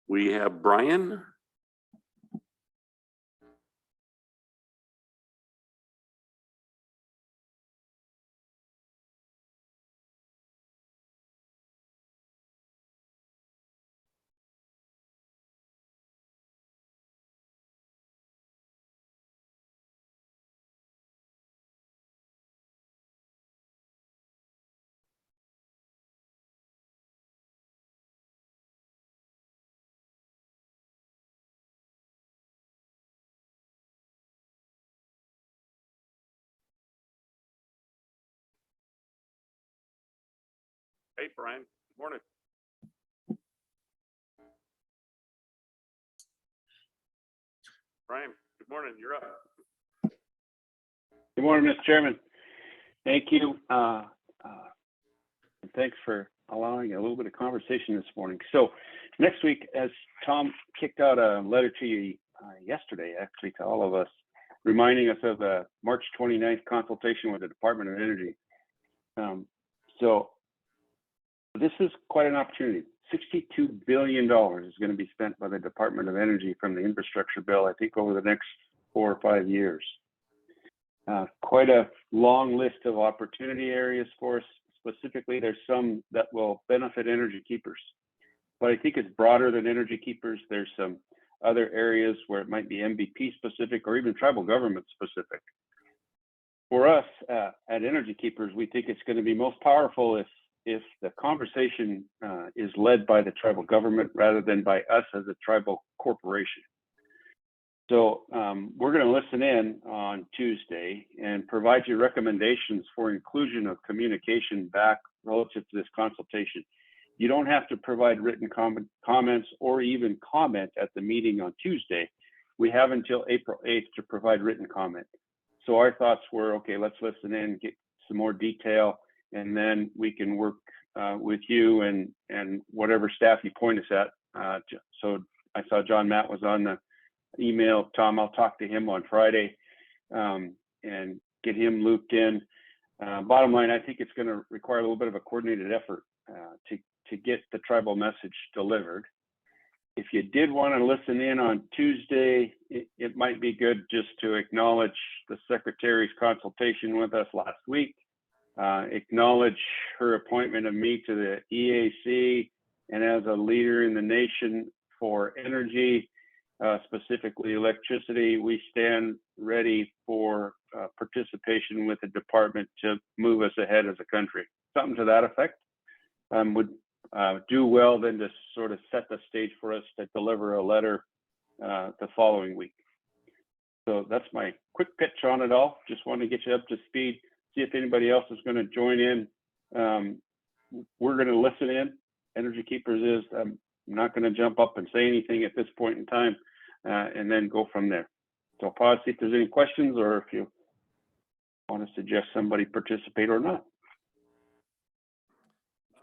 We have Brian. Hey, Brian. Good morning. Brian, good morning. You're up. Good morning, Mr. Chairman. Thank you. And thanks for allowing a little bit of conversation this morning. So next week, as Tom kicked out a letter to you yesterday, actually, to all of us, reminding us of the March 29th consultation with the Department of Energy. So this is quite an opportunity. $62 billion is going to be spent by the Department of Energy from the infrastructure bill, I think, over the next 4 or 5 years. Quite a long list of opportunity areas for us. Specifically, there's some that will benefit energy keepers, but I think it's broader than energy keepers. There's some other areas where it might be MVP specific or even tribal government specific. For us at Energy Keepers, we think it's going to be most powerful if the conversation is led by the tribal government rather than by us as a tribal corporation. So we're going to listen in on Tuesday and provide you recommendations for inclusion of communication back relative to this consultation. You don't have to provide written comments or even comment at the meeting on Tuesday. We have until April 8th to provide written comment. So our thoughts were, okay, let's listen in, get some more detail, and then we can work with you and whatever staff you point us at. So I saw John Matt was on the email. Tom, I'll talk to him on Friday and get him looped in. Bottom line, I think it's going to require a little bit of a coordinated effort to get the tribal message delivered. If you did want to listen in on Tuesday, it might be good just to acknowledge the Secretary's consultation with us last week, acknowledge her appointment of me to the EAC, and as a leader in the nation for energy, specifically electricity, we stand ready for participation with the department to move us ahead as a country. Something to that effect would do well then to sort of set the stage for us to deliver a letter the following week. So that's my quick pitch on it all. Just wanted to get you up to speed, see if anybody else is going to join in. We're going to listen in. Energy Keepers is, I'm not going to jump up and say anything at this point in time and then go from there. So I'll pause, see if there's any questions or if you want to suggest somebody participate or not.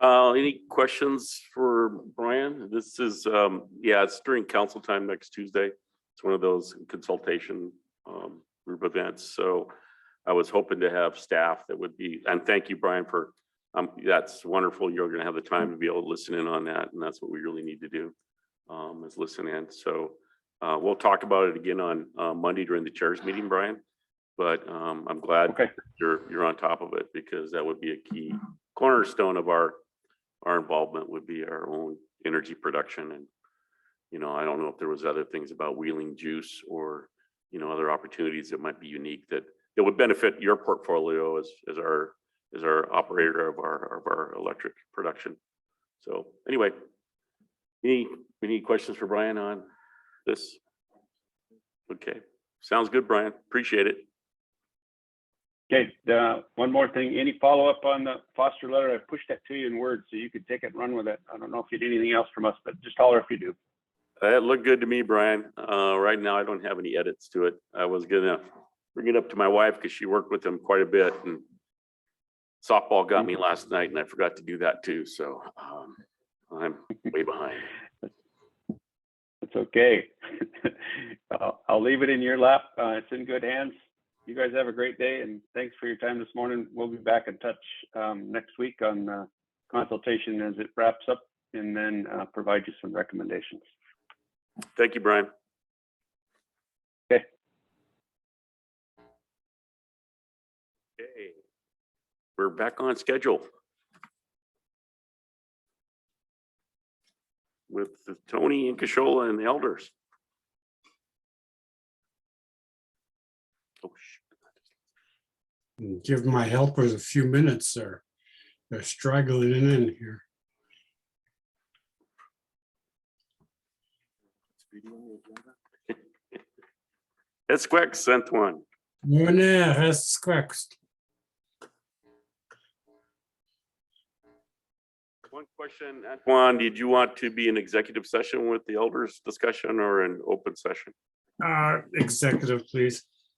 Any questions for Brian? This is, yeah, it's during council time next Tuesday. It's one of those consultation group events. So I was hoping to have staff that would be, and thank you, Brian, for, that's wonderful. You're going to have the time to be able to listen in on that. And that's what we really need to do is listen in. So we'll talk about it again on Monday during the chairs meeting, Brian. But I'm glad you're on top of it, because that would be a key cornerstone of our involvement would be our own energy production. And, you know, I don't know if there was other things about wheeling juice or, you know, other opportunities that might be unique that would benefit your portfolio as our operator of our electric production. So anyway, any questions for Brian on this? Okay, sounds good, Brian. Appreciate it. Okay, one more thing. Any follow-up on the Foster letter? I pushed that to you in Word so you could take it and run with it. I don't know if you need anything else from us, but just holler if you do. That looked good to me, Brian. Right now, I don't have any edits to it. I was gonna bring it up to my wife because she worked with him quite a bit, and softball got me last night, and I forgot to do that too. So I'm way behind. It's okay. I'll leave it in your lap. It's in good hands. You guys have a great day, and thanks for your time this morning. We'll be back in touch next week on consultation as it wraps up, and then provide you some recommendations. Thank you, Brian. Okay. Okay. We're back on schedule with Tony and Cashola and the elders. Oh, Give my helpers a few minutes, sir. They're struggling in here. That's quick, sent one. Money has quacked. One question, Antoine, did you want to be in executive session with the elders discussion or an open session? Executive, please.